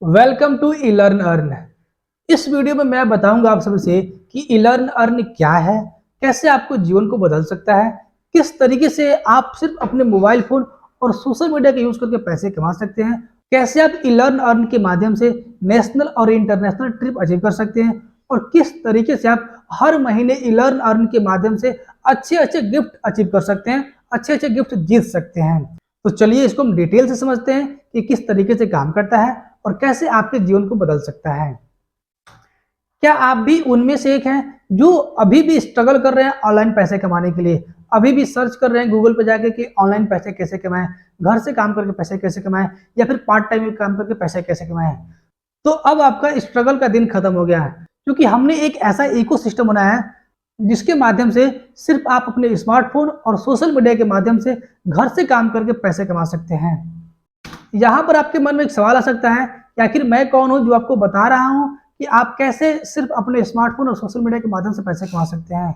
Welcome to E learn earn. इस video में मैं बताऊंगा आप सबसे कि ई लर्न अर्न क्या है, कैसे आपको जीवन को बदल सकता है, किस तरीके से आप सिर्फ अपने मोबाइल फोन और सोशल मीडिया का यूज करके पैसे कमा सकते हैं, कैसे आप ई लर्न अर्न के माध्यम से नेशनल और इंटरनेशनल ट्रिप अचीव कर सकते हैं और किस तरीके से आप हर महीने ई लर्न अर्न के माध्यम से अच्छे अच्छे गिफ्ट अचीव कर सकते हैं, अच्छे अच्छे गिफ्ट जीत सकते हैं। तो चलिए इसको हम डिटेल से समझते हैं कि किस तरीके से काम करता है और कैसे आपके जीवन को बदल सकता है। क्या आप भी उनमें से एक हैं जो अभी भी स्ट्रगल कर रहे हैं ऑनलाइन पैसे कमाने के लिए, अभी भी सर्च कर रहे हैं गूगल पर जाके कि ऑनलाइन पैसे कैसे कमाएं, घर से काम करके पैसे कैसे कमाएं या फिर पार्ट टाइम में काम करके पैसे कैसे कमाएं। तो अब आपका स्ट्रगल का दिन खत्म हो गया है, क्योंकि हमने एक ऐसा इकोसिस्टम बनाया है जिसके माध्यम से सिर्फ आप अपने स्मार्टफोन और सोशल मीडिया के माध्यम से घर से काम करके पैसे कमा सकते हैं। यहाँ पर आपके मन में एक सवाल आ सकता है कि आखिर मैं कौन हूँ जो आपको बता रहा हूँ कि आप कैसे सिर्फ अपने स्मार्टफोन और सोशल मीडिया के माध्यम से पैसे कमा सकते हैं।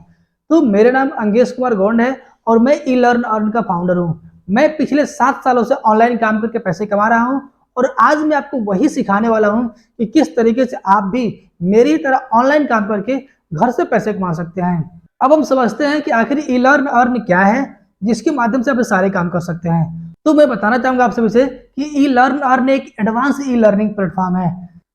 तो मेरा नाम अंगेश कुमार गौंड है और मैं ई लर्न अर्न का फाउंडर हूँ। मैं पिछले 7 सालों से ऑनलाइन काम करके पैसे कमा रहा हूँ और आज मैं आपको वही सिखाने वाला हूँ कि किस तरीके से आप भी मेरी तरह ऑनलाइन काम करके घर से पैसे कमा सकते हैं। अब हम समझते हैं कि आखिर ई लर्न अर्न क्या है जिसके माध्यम से आप सारे काम कर सकते हैं। तो मैं बताना चाहूंगा आप सभी से कि ई लर्न अर्न एक एडवांस ई लर्निंग प्लेटफॉर्म है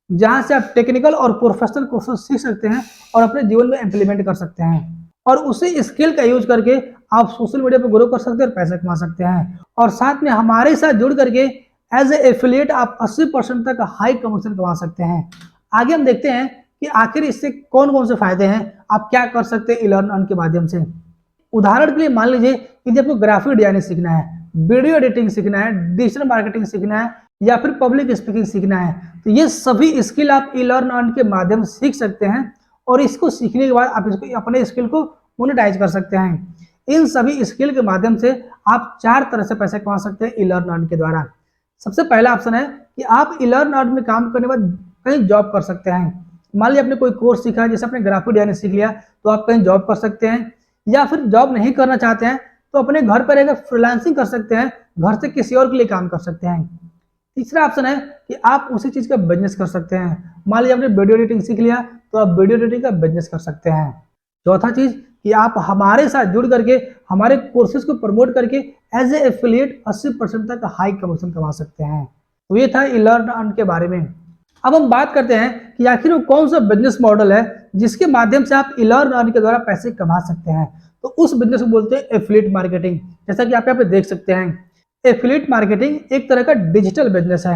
जहां से आप टेक्निकल और प्रोफेशनल कोर्सेज सीख सकते हैं और अपने जीवन में इम्प्लीमेंट कर सकते हैं और उसी स्किल का यूज करके आप सोशल मीडिया पर ग्रो कर सकते हैं और पैसे कमा सकते हैं। और साथ में हमारे साथ जुड़ करके एज ए एफिलिएट आप 80% तक हाई कमीशन कमा सकते हैं। आगे हम देखते हैं कि आखिर इससे कौन कौन से फायदे हैं, आप क्या कर सकते हैं ई लर्न अर्न के माध्यम से। उदाहरण के लिए मान लीजिए कि आपको ग्राफिक डिजाइनिंग सीखना है, वीडियो एडिटिंग सीखना है, डिजिटल मार्केटिंग सीखना है या फिर पब्लिक स्पीकिंग सीखना है, तो ये सभी स्किल आप ई लर्न अर्न के माध्यम से सीख सकते हैं और इसको सीखने के बाद आप इसको अपने स्किल को मोनेटाइज कर सकते हैं। इन सभी स्किल के माध्यम से आप 4 तरह से पैसे कमा सकते हैं ई लर्न अर्न के द्वारा। सबसे पहला ऑप्शन है कि आप ई लर्न अर्न में काम करने के बाद कहीं जॉब कर सकते हैं। मान लीजिए आपने कोई कोर्स सीखा है, जैसे आपने ग्राफिक डिजाइनिंग सीख लिया, तो आप कहीं जॉब कर सकते हैं या फिर जॉब नहीं करना चाहते हैं तो अपने घर पर रहकर फ्रीलांसिंग कर सकते हैं, घर से किसी और के लिए काम कर सकते हैं। तीसरा ऑप्शन है कि आप उसी चीज का बिजनेस कर सकते हैं। मान लीजिए आपने वीडियो एडिटिंग सीख लिया तो आप वीडियो एडिटिंग का बिजनेस कर सकते हैं। चौथा चीज कि आप हमारे साथ जुड़ करके हमारे कोर्सेज को प्रमोट करके एज ए एफिलिएट 80% तक हाई कमीशन कमा सकते हैं। तो ये था ई लर्न अर्न के बारे में। अब हम बात करते हैं कि आखिर वो कौन सा बिजनेस मॉडल है जिसके माध्यम से आप ई लर्न अर्न के द्वारा पैसे कमा सकते हैं। तो उस बिजनेस को बोलते हैं एफिलिएट मार्केटिंग। जैसा कि आप यहाँ पे देख सकते हैं, एफिलिएट मार्केटिंग एक तरह का डिजिटल बिजनेस है।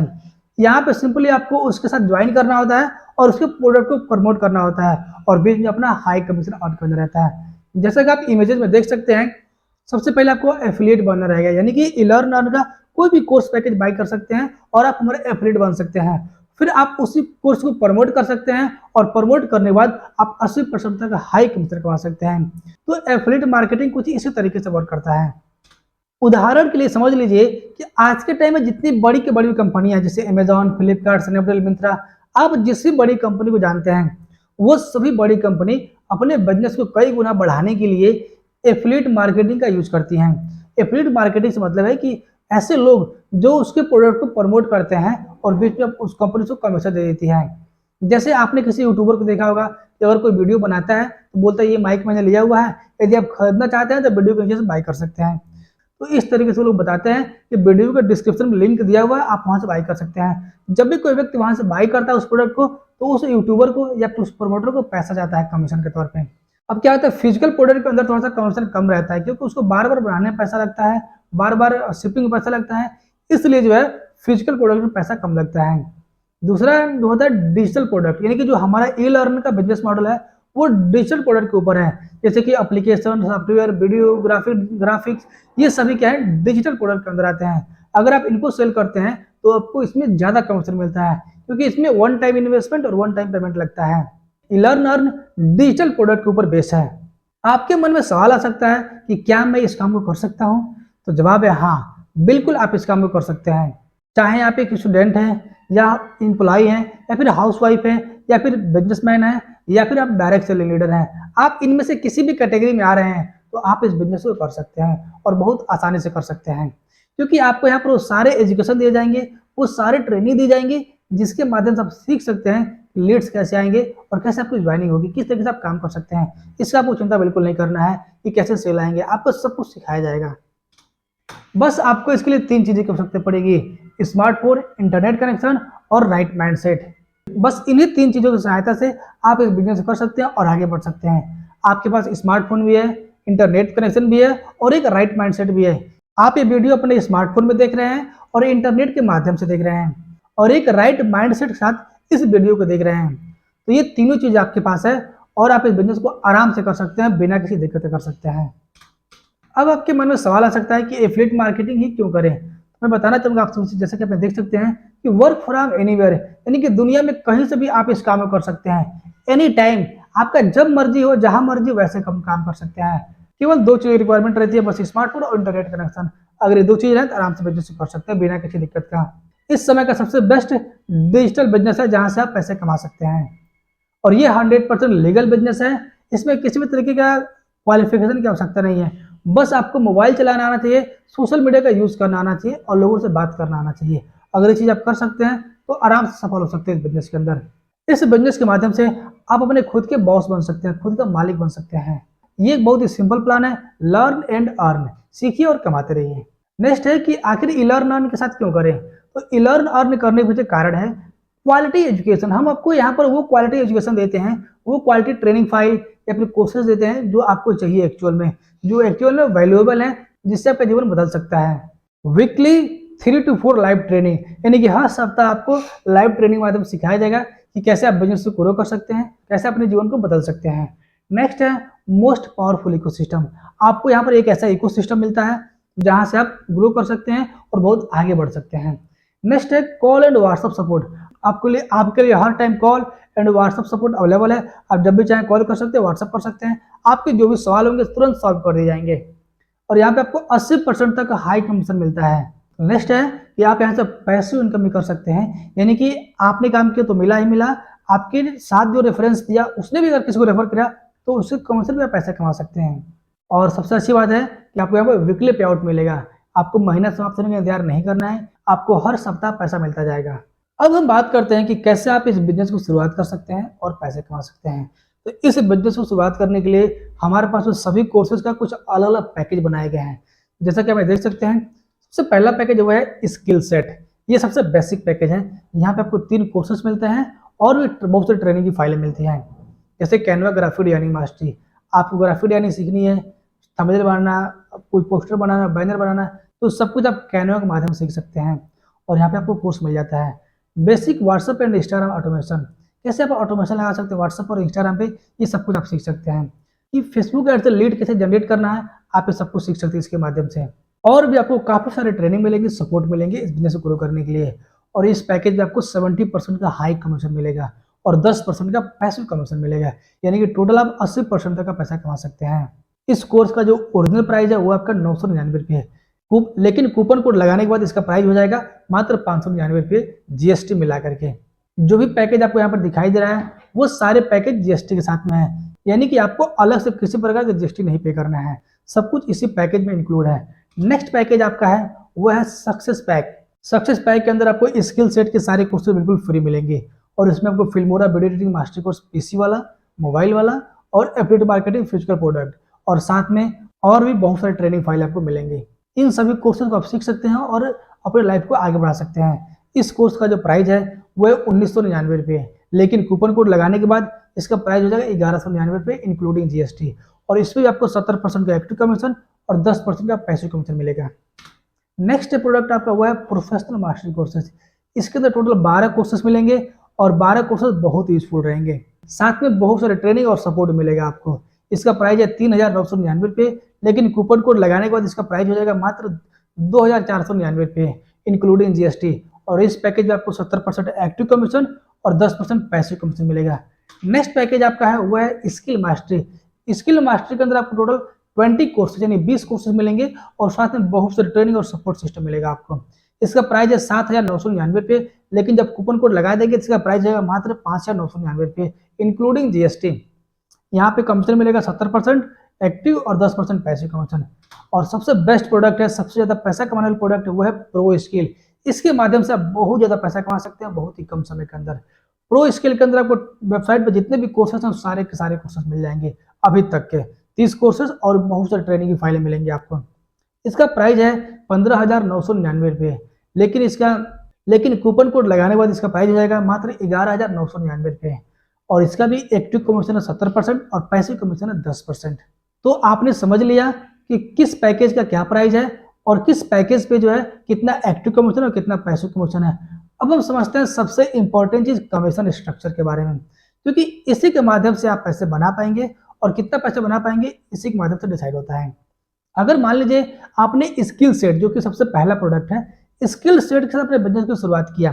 यहाँ पे सिंपली आपको उसके साथ ज्वाइन करना होता है और उसके प्रोडक्ट को प्रमोट करना होता है और बीच में अपना हाई कमीशन अर्न करना रहता है। जैसा कि आप इमेजेस में देख सकते हैं, सबसे पहले आपको एफिलिएट बनना रहेगा, यानी कि ई लर्न अर्न का कोई भी कोर्स पैकेज बाय कर सकते हैं और आप हमारे एफिलिएट बन सकते हैं। फिर आप उसी कोर्स को प्रमोट कर सकते हैं और प्रमोट करने के बाद आप 80% तक हाई कमीशन कमा सकते हैं। तो एफिलिएट मार्केटिंग कुछ इसी तरीके से वर्क करता है। उदाहरण के लिए समझ लीजिए कि आज के टाइम में जितनी बड़ी की बड़ी कंपनियां जैसे अमेजॉन, फ्लिपकार्ट, स्नैपडील, मिंत्रा, आप जिस भी बड़ी कंपनी को जानते हैं, वो सभी बड़ी कंपनी अपने बिजनेस को कई गुना बढ़ाने के लिए एफिलिएट मार्केटिंग का यूज करती हैं। एफिलिएट मार्केटिंग से मतलब है कि ऐसे लोग जो उसके प्रोडक्ट को प्रमोट करते हैं और बीच में उस कंपनी को कमीशन दे देती है। जैसे आपने किसी यूट्यूबर को देखा होगा कि अगर कोई वीडियो बनाता है तो बोलता है ये माइक मैंने लिया हुआ है, यदि आप खरीदना चाहते हैं तो वीडियो के नीचे से बाय कर सकते हैं। तो इस तरीके से लोग बताते हैं कि वीडियो के डिस्क्रिप्शन में लिंक दिया हुआ है, आप वहां से बाय कर सकते हैं। जब भी कोई व्यक्ति वहां से बाय करता है उस प्रोडक्ट को, तो उस यूट्यूबर को या उस प्रमोटर को पैसा जाता है कमीशन के तौर पे। अब क्या होता है, फिजिकल प्रोडक्ट के अंदर थोड़ा सा कमीशन कम रहता है क्योंकि उसको बार बार बनाने में पैसा लगता है, बार बार शिपिंग में पैसा लगता है, इसलिए जो है फिजिकल प्रोडक्ट में पैसा कम लगता है। दूसरा जो होता है डिजिटल प्रोडक्ट, यानी कि जो हमारा ई लर्न का बिजनेस मॉडल है वो डिजिटल प्रोडक्ट के ऊपर है, जैसे कि एप्लीकेशन, सॉफ्टवेयर, वीडियो, ग्राफिक्स, ये सभी क्या है डिजिटल प्रोडक्ट के अंदर आते हैं। अगर आप इनको सेल करते हैं तो आपको इसमें ज्यादा कमीशन मिलता है क्योंकि इसमें वन टाइम इन्वेस्टमेंट और वन टाइम पेमेंट लगता है। ई लर्न अर्न डिजिटल प्रोडक्ट के ऊपर बेस है। आपके मन में सवाल आ सकता है कि क्या मैं इस काम को कर सकता हूँ? तो जवाब है हाँ, बिल्कुल आप इस काम को कर सकते हैं। चाहे आप एक स्टूडेंट हैं या एम्प्लॉय हैं या फिर हाउसवाइफ हैं या फिर बिजनेसमैन हैं या फिर आप डायरेक्ट सेलिंग लीडर हैं, आप इनमें से किसी भी कैटेगरी में आ रहे हैं तो आप इस बिजनेस को कर सकते हैं और बहुत आसानी से कर सकते हैं क्योंकि आपको यहाँ पर वो सारे एजुकेशन दिए जाएंगे, वो सारे ट्रेनिंग दी जाएंगी जिसके माध्यम से आप सीख सकते हैं लीड्स कैसे आएंगे और कैसे आपकी ज्वाइनिंग होगी, किस तरीके से आप काम कर सकते हैं। इसका आपको चिंता बिल्कुल नहीं करना है कि कैसे सेल आएंगे, आपको सब कुछ सिखाया जाएगा। बस आपको इसके लिए 3 चीज़ें की आवश्यकता पड़ेगी: स्मार्टफ़ोन, इंटरनेट कनेक्शन और राइट माइंडसेट। बस इन्हीं 3 चीज़ों की सहायता से आप एक बिज़नेस कर सकते हैं और आगे बढ़ सकते हैं। आपके पास स्मार्टफ़ोन भी है, इंटरनेट कनेक्शन भी है और एक राइट माइंडसेट भी है। आप ये वीडियो अपने स्मार्टफ़ोन में देख रहे हैं और इंटरनेट के माध्यम से देख रहे हैं और एक राइट माइंडसेट के साथ इस वीडियो को देख रहे हैं। तो ये तीनों चीज़ आपके पास है और आप इस बिज़नेस को आराम से कर सकते हैं, बिना किसी दिक्कत के कर सकते हैं। अब आपके मन में सवाल आ सकता है कि एफिलिएट मार्केटिंग ही क्यों करें? मैं बताना चाहूँगा आप सबसे, जैसा कि आप देख सकते हैं कि वर्क फ्रॉम एनीवेयर, यानी कि दुनिया में कहीं से भी आप इस काम को कर सकते हैं। एनी टाइम, आपका जब मर्जी हो, जहाँ मर्जी वैसे काम कर सकते हैं। केवल 2 चीज़ रिक्वायरमेंट रहती है, बस स्मार्टफ़ोन और इंटरनेट कनेक्शन। अगर ये 2 चीज़ हैं तो आराम से बिज़नेस कर सकते हैं बिना किसी दिक्कत का। इस समय का सबसे बेस्ट डिजिटल बिज़नेस है जहाँ से आप पैसे कमा सकते हैं और ये 100% लीगल बिज़नेस है। इसमें किसी भी तरीके का क्वालिफ़िकेशन की आवश्यकता नहीं है। बस आपको मोबाइल चलाना आना चाहिए, सोशल मीडिया का यूज़ करना आना चाहिए और लोगों से बात करना आना चाहिए। अगर ये चीज़ आप कर सकते हैं तो आराम से सफल हो सकते हैं इस बिज़नेस के अंदर। इस बिज़नेस के माध्यम से आप अपने खुद के बॉस बन सकते हैं, खुद का मालिक बन सकते हैं। ये एक बहुत ही सिंपल प्लान है, लर्न एंड अर्न। सीखिए और कमाते रहिए। नेक्स्ट है कि आखिर ई-लर्न अर्न के साथ क्यों करें? तो ई-लर्न अर्न करने के पीछे कारण है क्वालिटी एजुकेशन। हम आपको यहाँ पर वो क्वालिटी एजुकेशन देते हैं, वो क्वालिटी ट्रेनिंग फाइल या फिर कोर्सेज देते हैं जो आपको चाहिए एक्चुअल में, जो एक्चुअल में वैल्यूएबल है, जिससे आपका जीवन बदल सकता है। वीकली 3 to 4 लाइव ट्रेनिंग, यानी कि हर सप्ताह आपको लाइव ट्रेनिंग माध्यम से सिखाया जाएगा कि कैसे आप बिजनेस को ग्रो कर सकते हैं, कैसे अपने जीवन को बदल सकते हैं। नेक्स्ट है मोस्ट पावरफुल इकोसिस्टम। आपको यहाँ पर एक ऐसा इकोसिस्टम मिलता है जहाँ से आप ग्रो कर सकते हैं और बहुत आगे बढ़ सकते हैं। नेक्स्ट है कॉल एंड व्हाट्सएप सपोर्ट। आपके लिए हर time call and WhatsApp support available है। आप जब भी चाहें कॉल कर सकते हैं, व्हाट्सएप कर सकते हैं। आपके जो भी सवाल होंगे तुरंत सॉल्व कर दिए जाएंगे और यहाँ पे आपको 80% तक हाई कमीशन मिलता है। नेक्स्ट है कि आप यहाँ से पैसिव इनकम भी कर सकते हैं, यानी कि आपने काम किया तो मिला ही मिला, आपके साथ जो रेफरेंस दिया उसने भी अगर किसी को रेफर किया तो उससे कमीशन भी आप पैसे कमा सकते हैं। और सबसे अच्छी बात है कि आपको यहाँ पर वीकली पे आउट मिलेगा। आपको महीना समाप्त होने का इंतजार नहीं करना है, आपको हर सप्ताह पैसा मिलता जाएगा। अब हम बात करते हैं कि कैसे आप इस बिजनेस को शुरुआत कर सकते हैं और पैसे कमा सकते हैं। तो इस बिजनेस को शुरुआत करने के लिए हमारे पास वो सभी कोर्सेज का कुछ अलग अलग पैकेज बनाए गए हैं। जैसा कि आप देख सकते हैं, सबसे पहला पैकेज वो है स्किल सेट। ये सबसे बेसिक पैकेज है। यहाँ पे आपको 3 कोर्सेज मिलते हैं और भी बहुत सारी ट्रेनिंग की फाइलें मिलती हैं, जैसे कैनवा ग्राफिक डिजाइनिंग मास्टरी। आपको ग्राफिक डिजाइनिंग सीखनी है, थंबनेल बनाना, कोई पोस्टर बनाना, बैनर बनाना, तो सब कुछ आप कैनवा के माध्यम से सीख सकते हैं और यहाँ पे आपको कोर्स मिल जाता है। Basic WhatsApp and Instagram automation, कैसे आप ऑटोमेशन लगा सकते हैं व्हाट्सएप और इंस्टाग्राम पे, ये सब कुछ आप सीख सकते हैं। कि फेसबुक एड से लीड कैसे जनरेट करना है, आप ये सब कुछ सीख सकते हैं इसके माध्यम से। और भी आपको काफ़ी सारे ट्रेनिंग मिलेंगे, सपोर्ट मिलेंगे इस बिजनेस को ग्रो करने के लिए। और इस पैकेज में आपको 70% का हाई कमीशन मिलेगा और 10% का पैसिव कमीशन मिलेगा, यानी कि टोटल आप 80% तक का पैसा कमा सकते हैं। इस कोर्स का जो ओरिजिनल प्राइस है वो आपका 999 रुपये है, लेकिन कूपन कोड लगाने के बाद इसका प्राइस हो जाएगा मात्र 599 रुपये जीएसटी मिला करके। जो भी पैकेज आपको यहाँ पर दिखाई दे रहा है वो सारे पैकेज जीएसटी के साथ में है, यानी कि आपको अलग से किसी प्रकार का जीएसटी नहीं पे करना है, सब कुछ इसी पैकेज में इंक्लूड है। नेक्स्ट पैकेज आपका है वो है सक्सेस पैक। सक्सेस पैक के अंदर आपको स्किल सेट के सारे कोर्सेज बिल्कुल फ्री मिलेंगे और इसमें आपको Filmora video editing master course PC वाला, मोबाइल वाला और एफिलिएट मार्केटिंग फिजिकल प्रोडक्ट, और साथ में और भी बहुत सारे ट्रेनिंग फाइल आपको मिलेंगे। इन सभी कोर्सेज को आप सीख सकते हैं और अपने लाइफ को आगे बढ़ा सकते हैं। इस कोर्स का जो प्राइस है वो है 1999 रुपये, लेकिन कूपन कोड लगाने के बाद इसका प्राइस हो जाएगा 1199 रुपये इंक्लूडिंग जीएसटी, और इसमें आपको 70% का एक्टिव कमीशन और 10% का पैसिव कमीशन मिलेगा। नेक्स्ट प्रोडक्ट आपका हुआ है प्रोफेशनल मास्टरी कोर्सेज। इसके अंदर टोटल 12 कोर्सेज मिलेंगे और 12 कोर्सेज बहुत यूजफुल रहेंगे, साथ में बहुत सारे ट्रेनिंग और सपोर्ट मिलेगा आपको। इसका प्राइस है 3999 रुपये, लेकिन कूपन कोड लगाने के बाद इसका प्राइस हो जाएगा मात्र 2499 रुपये इंक्लूडिंग जीएसटी, और इस पैकेज में आपको 70% एक्टिव कमीशन और 10% पैसिव कमीशन मिलेगा। नेक्स्ट पैकेज आपका है वो है स्किल मास्टरी। स्किल मास्टरी के अंदर आपको टोटल 20 कोर्सेज यानी 20 कोर्सेज मिलेंगे और साथ में बहुत सारे ट्रेनिंग और सपोर्ट सिस्टम मिलेगा आपको। इसका प्राइस है 7999 रुपये, लेकिन जब कूपन कोड लगा देंगे तो इसका प्राइस जाएगा मात्र 5999 रुपये इंक्लूडिंग जीएसटी। यहाँ पे कमीशन मिलेगा 70% एक्टिव और 10% पैसिव कमीशन। और सबसे बेस्ट प्रोडक्ट है, सबसे ज़्यादा पैसा कमाने वाला प्रोडक्ट वो है प्रो स्किल। इसके माध्यम से आप बहुत ज़्यादा पैसा कमा सकते हैं बहुत ही कम समय के अंदर। प्रो स्किल के अंदर आपको वेबसाइट पर जितने भी कोर्सेज हैं सारे के सारे कोर्सेज मिल जाएंगे अभी तक के 30 कोर्सेज और बहुत सारी ट्रेनिंग की फाइलें मिलेंगी आपको। इसका प्राइस है 15,999 रुपये, लेकिन कूपन कोड लगाने के बाद इसका प्राइस हो जाएगा मात्र 11,999 रुपये। और इसका भी एक्टिव कमीशन है 70% और पैसिव कमीशन है 10%। तो आपने समझ लिया कि किस पैकेज का क्या प्राइस है और किस पैकेज पे जो है कितना एक्टिव कमीशन और कितना पैसिव कमीशन है। अब हम समझते हैं सबसे इंपॉर्टेंट चीज कमीशन स्ट्रक्चर के बारे में, क्योंकि इसी के माध्यम से आप पैसे बना पाएंगे और कितना पैसा बना पाएंगे इसी के माध्यम से डिसाइड होता है। अगर मान लीजिए आपने स्किल सेट जो कि सबसे पहला प्रोडक्ट है, स्किल सेट के साथ अपने बिजनेस की शुरुआत किया,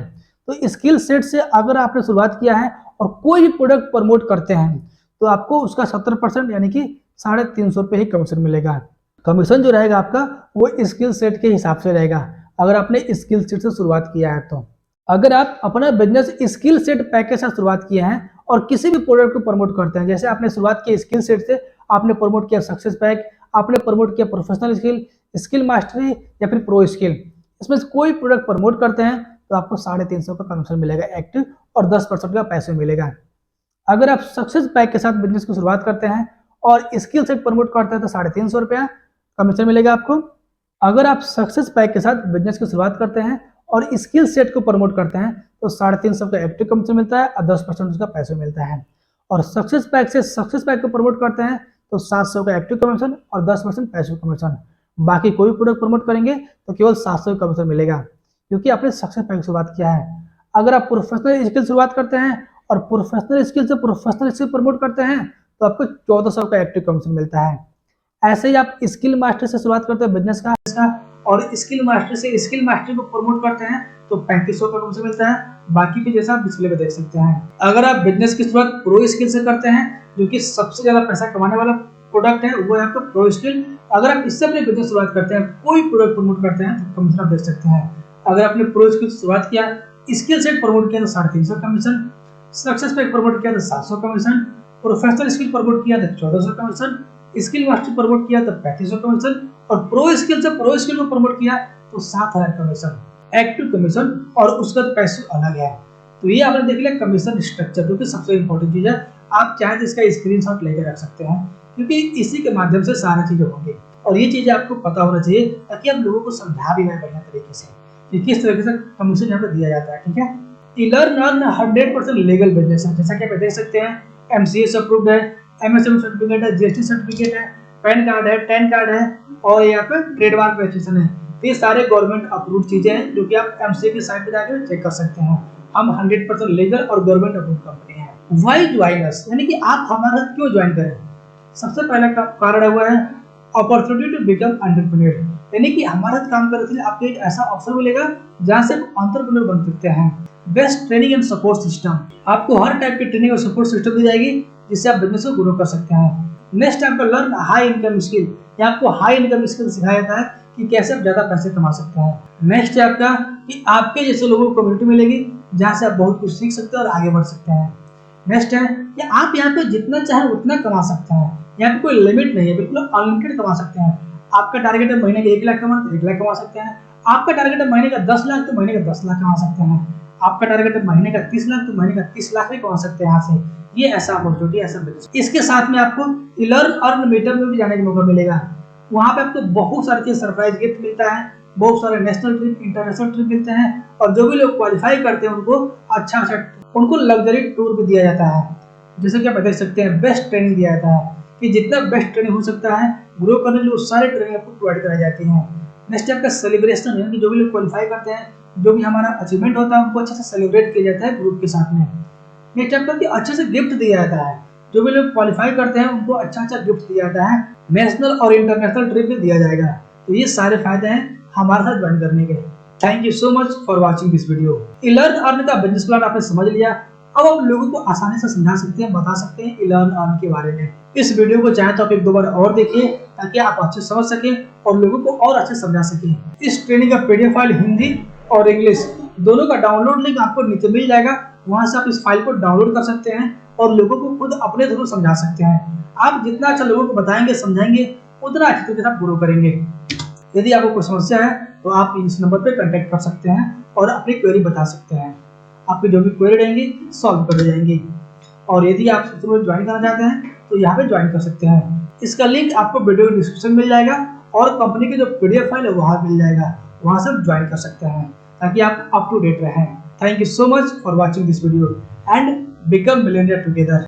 तो स्किल सेट से अगर आपने शुरुआत किया है और कोई भी प्रोडक्ट प्रमोट करते हैं तो आपको उसका 70% यानी कि 350 रुपये ही कमीशन मिलेगा। कमीशन जो रहेगा आपका वो स्किल सेट के हिसाब से रहेगा अगर आपने स्किल सेट से शुरुआत किया है। तो अगर आप अपना बिजनेस स्किल सेट पैकेज से शुरुआत किए हैं और किसी भी प्रोडक्ट को प्रमोट करते हैं, जैसे आपने शुरुआत की स्किल सेट से, आपने प्रमोट किया सक्सेस पैक, आपने प्रमोट किया प्रोफेशनल स्किल, स्किल मास्टरी या फिर प्रो स्किल, इसमें से कोई प्रोडक्ट प्रमोट करते हैं तो आपको 350 का कमीशन मिलेगा एक्टिव और 10% का पैसे मिलेगा। अगर आप सक्सेस पैक के साथ बिजनेस की शुरुआत करते हैं और स्किल सेट प्रमोट करते हैं तो 350 रुपया कमीशन मिलेगा आपको। अगर आप सक्सेस पैक के साथ बिजनेस की शुरुआत करते हैं और स्किल सेट को प्रमोट करते हैं तो 350 का एक्टिव कमीशन मिलता है और 10% उसका पैसे मिलता है। और सक्सेस पैक से सक्सेस पैक को प्रमोट करते हैं तो 700 का एक्टिव कमीशन और 10% पैसिव कमीशन। बाकी कोई प्रोडक्ट प्रमोट करेंगे तो केवल 700 का कमीशन मिलेगा क्योंकि आपने सक्सेस पैक की शुरुआत किया है। अगर आप प्रोफेशनल स्किल शुरुआत करते हैं और प्रोफेशनल स्किल से प्रोफेशनल स्किल प्रमोट करते हैं तो आपको 1400 का एक्टिव कमीशन मिलता है। ऐसे ही आप स्किल मास्टर से शुरुआत करते हैं बिजनेस का और स्किल मास्टर से स्किल मास्टर को प्रमोट करते हैं तो 3500 का कमीशन मिलता है। बाकी भी जैसा आप डिस्प्ले पे देख सकते हैं। अगर आप बिजनेस की शुरुआत प्रो स्किल से करते हैं जो कि सबसे ज्यादा पैसा कमाने वाला प्रोडक्ट है वो है आपका प्रो स्किल, अगर आप इससे अपने बिजनेस शुरुआत करते हैं कोई प्रोडक्ट प्रमोट करते हैं तो कमीशन आप देख सकते हैं। अगर आपने प्रो स्किल शुरुआत किया, स्किल सेट प्रमोट किया तो 350 कमीशन, सक्सेस पैक प्रमोट किया तो 700 कमीशन, प्रोफेशनल स्किल प्रमोट किया तो 1400 कमीशन, स्किल मास्टर प्रमोट किया तो 3500 कमीशन और प्रो स्किल से प्रो स्किल को प्रमोट किया तो 7000 कमीशन एक्टिव कमीशन और उसका पैसे अलग है। तो ये आपने देख लिया कमीशन स्ट्रक्चर जो कि सबसे इंपॉर्टेंट चीज है। आप चाहे तो इसका स्क्रीनशॉट लेकर रख सकते हैं क्योंकि इसी के माध्यम से सारा चीजें होंगी और ये चीजें आपको पता होना चाहिए ताकि आप लोगों को समझा भी पाए बढ़िया तरीके से कि किस तरीके से कमीशन यहाँ पे दिया जाता है। ठीक है, इलर्न अर्न 100% लीगल बिजनेस है। जैसा कि आप देख सकते हैं एमसीए से अप्रूव्ड है, एमएसएम सर्टिफिकेट है, जीएसटी सर्टिफिकेट है, पैन कार्ड है, टैन कार्ड है और यहाँ पे ट्रेडमार्क रजिस्ट्रेशन है। ये सारे गवर्नमेंट अप्रूव्ड चीजें हैं जो कि आप एमसीए की साइट पे जाकर चेक कर सकते हैं। हम 100% लीगल और गवर्नमेंट अप्रूव्ड कंपनी है। व्हाई ज्वाइन अस, यानी कि आप हमारे साथ क्यों ज्वाइन करें? सबसे पहला कारण है वो है अपॉर्चुनिटी टू बिकम एंटरप्रेन्योर, यानी कि हमारे साथ काम करने से आपको एक ऐसा अवसर मिलेगा जहां से आप एंटरप्रेन्योर बन सकते हैं। Best training and support system, आपको हर टाइप की ट्रेनिंग और सपोर्ट सिस्टम दी जाएगी जिससे आप बिजनेस को ग्रो कर सकते हैं। नेक्स्ट आपका लर्न हाई इनकम स्किल, यहाँ आपको हाई इनकम स्किल सिखाया जाता है कि कैसे आप ज्यादा पैसे कमा सकते हैं। नेक्स्ट है आपका कि आपके जैसे लोगों को कम्युनिटी मिलेगी जहाँ से आप बहुत कुछ सीख सकते हैं और आगे बढ़ सकते हैं। नेक्स्ट है कि आप यहाँ पे जितना चाहे उतना कमा सकते हैं, यहाँ पे कोई लिमिट नहीं है, बिल्कुल अनलिमिटेड कमा सकते हैं। आपका टारगेट है महीने का 1 लाख कमाना तो 1 लाख कमा सकते हैं। आपका टारगेट है महीने का 10 लाख तो महीने का 10 लाख कमा सकते हैं। आपका टारगेट है महीने का 30 लाख तो महीने का 30 लाख भी कमा सकते हैं यहाँ से। ये ऐसा अपॉर्चुनिटी, ऐसा बिजनेस। इसके साथ में आपको लर्न अर्न मीटअप में भी जाने का मौका मिलेगा। वहाँ पे आपको बहुत सारे चीज सरप्राइज गिफ्ट मिलता है, बहुत सारे नेशनल ट्रिप, इंटरनेशनल ट्रिप मिलते हैं और जो भी लोग क्वालिफाई करते हैं उनको लग्जरी टूर भी दिया जाता है। जैसे कि आप देख सकते हैं बेस्ट ट्रेनिंग दिया जाता है कि जितना बेस्ट ट्रेनिंग हो सकता है ग्रो करने के लिए सारे ट्रेनिंग आपको प्रोवाइड कराई जाती है। नेक्स्ट आपका सेलिब्रेशन, यानी कि जो भी लोग क्वालिफाई करते हैं, जो भी हमारा अचीवमेंट होता है उनको अच्छे से सेलिब्रेट किया जाता है ग्रुप के साथ में। नेक्स्ट आपका कि अच्छे से गिफ्ट दिया जाता है, जो भी लोग क्वालिफाई करते हैं उनको अच्छा गिफ्ट दिया जाता है। नेशनल और इंटरनेशनल ट्रिप भी दिया जाएगा। तो ये सारे फायदे हैं हमारे साथ ज्वाइन करने के। Thank you so much for watching this video. Learn earn का बिजनेस प्लान आपने समझ लिया, अब आप लोगों को आसानी से समझा सकते हैं, बता सकते हैं लर्न अर्न के बारे में। इस वीडियो को चाहे तो आप 1-2 बार और देखिए ताकि आप अच्छे समझ सकें और लोगों को और अच्छे समझा सकें। इस ट्रेनिंग का पीडीएफ फाइल हिंदी और इंग्लिश दोनों का डाउनलोड लिंक आपको नीचे मिल जाएगा, वहां से आप इस फाइल को डाउनलोड कर सकते हैं और लोगों को खुद अपने थ्रू समझा सकते हैं। आप जितना अच्छा लोगों को बताएंगे, समझाएंगे, उतना अच्छे तरीके से आप ग्रो करेंगे। यदि आपको कोई समस्या है तो आप इस नंबर पे कांटेक्ट कर सकते हैं और अपनी क्वेरी बता सकते हैं। आपकी जो भी क्वेरी रहेंगी सॉल्व कर दी जाएंगी। और यदि आप सब्सक्रिप्शन में ज्वाइन करना चाहते हैं तो यहाँ पे ज्वाइन कर सकते हैं। इसका लिंक आपको वीडियो के डिस्क्रिप्शन में मिल जाएगा और कंपनी की जो पीडीएफ फाइल है वहाँ मिल जाएगा, वहाँ से ज्वाइन कर सकते हैं ताकि आप अप टू डेट रहें। Thank you so much for watching this video and become millionaire together.